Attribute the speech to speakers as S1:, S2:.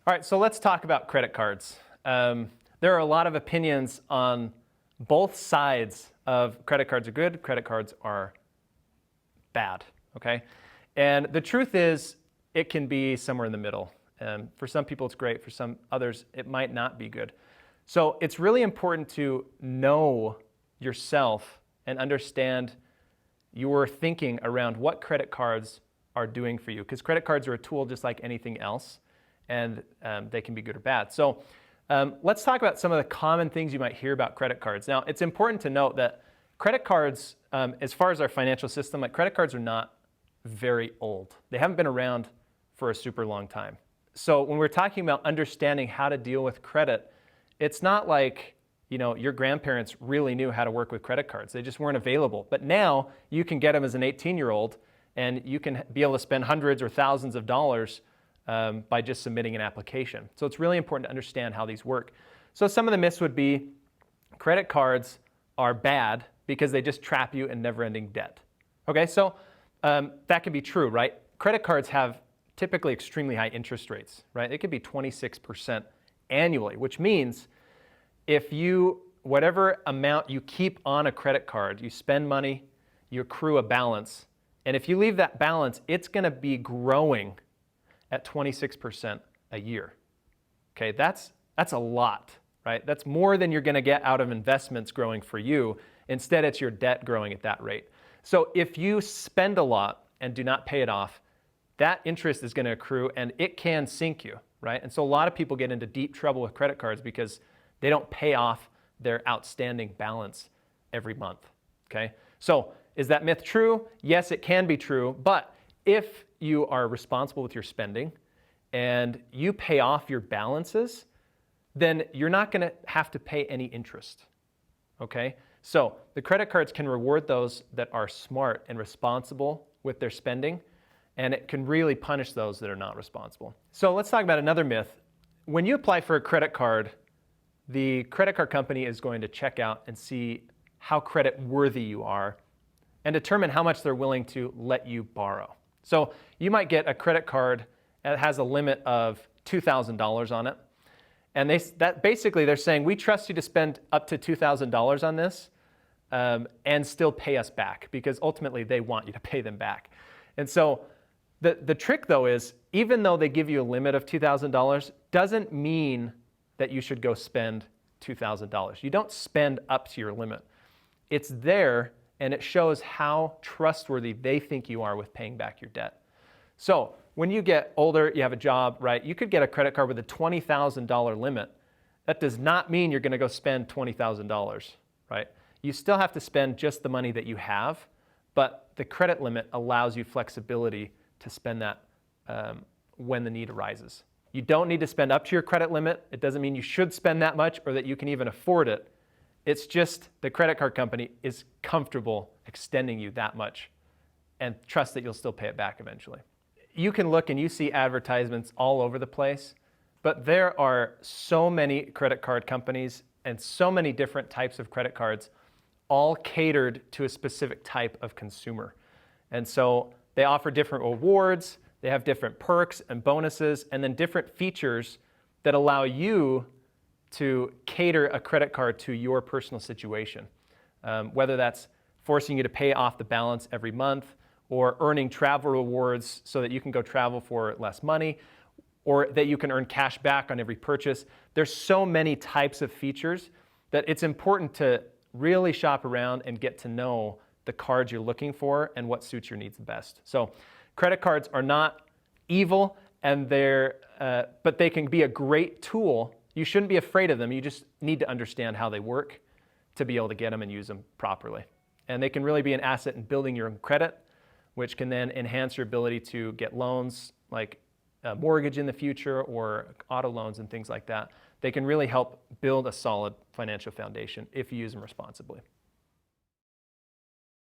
S1: All right, so let's talk about credit cards. There are a lot of opinions on both sides of credit cards are good, credit cards are bad, okay? And the truth is, it can be somewhere in the middle. For some people, it's great. For some others, it might not be good. So it's really important to know yourself and understand your thinking around what credit cards are doing for you, because credit cards are a tool just like anything else, and they can be good or bad. So let's talk about some of the common things you might hear about credit cards. Now, it's important to note that credit cards, as far as our financial system, like credit cards are not very old. They haven't been around for a super long time. So when we're talking about understanding how to deal with credit, it's not like your grandparents really knew how to work with credit cards. They just weren't available. But now you can get them as an 18-year-old, and you can be able to spend hundreds or thousands of dollars by just submitting an application. So it's really important to understand how these work. So some of the myths would be credit cards are bad because they just trap you in never-ending debt. Okay, so that can be true, right? Credit cards have typically extremely high interest rates, right? It could be 26% annually, which means if whatever amount you keep on a credit card, you spend money, you accrue a balance, and if you leave that balance, it's going to be growing at 26% a year. Okay, that's a lot, right? That's more than you're going to get out of investments growing for you. Instead, it's your debt growing at that rate. So if you spend a lot and do not pay it off, that interest is going to accrue and it can sink you, right? And so a lot of people get into deep trouble with credit cards because they don't pay off their outstanding balance every month, okay? So is that myth true? Yes, it can be true, but if you are responsible with your spending and you pay off your balances, then you're not going to have to pay any interest, okay? So the credit cards can reward those that are smart and responsible with their spending, and it can really punish those that are not responsible. So let's talk about another myth. When you apply for a credit card, the credit card company is going to check out and see how credit worthy you are and determine how much they're willing to let you borrow. So you might get a credit card that has a limit of $2,000 on it. And basically they're saying, we trust you to spend up to $2,000 on this and still pay us back, because ultimately they want you to pay them back. And so the trick though is, even though they give you a limit of $2,000, doesn't mean that you should go spend $2,000. You don't spend up to your limit. It's there, and it shows how trustworthy they think you are with paying back your debt. So when you get older, you have a job, right? You could get a credit card with a $20,000 limit. That does not mean you're going to go spend $20,000, right? You still have to spend just the money that you have, but the credit limit allows you flexibility to spend that when the need arises. You don't need to spend up to your credit limit. It doesn't mean you should spend that much or that you can even afford it. It's just the credit card company is comfortable extending you that much and trust that you'll still pay it back eventually. You can look and you see advertisements all over the place, but there are so many credit card companies and so many different types of credit cards, all catered to a specific type of consumer. And so they offer different rewards, they have different perks and bonuses, and then different features that allow you to cater a credit card to your personal situation. Whether that's forcing you to pay off the balance every month, or earning travel rewards so that you can go travel for less money, or that you can earn cash back on every purchase. There's so many types of features that it's important to really shop around and get to know the cards you're looking for and what suits your needs the best. So credit cards are not evil, and but they can be a great tool. You shouldn't be afraid of them. You just need to understand how they work to be able to get them and use them properly. And they can really be an asset in building your own credit, which can then enhance your ability to get loans like a mortgage in the future or auto loans and things like that. They can really help build a solid financial foundation if you use them responsibly.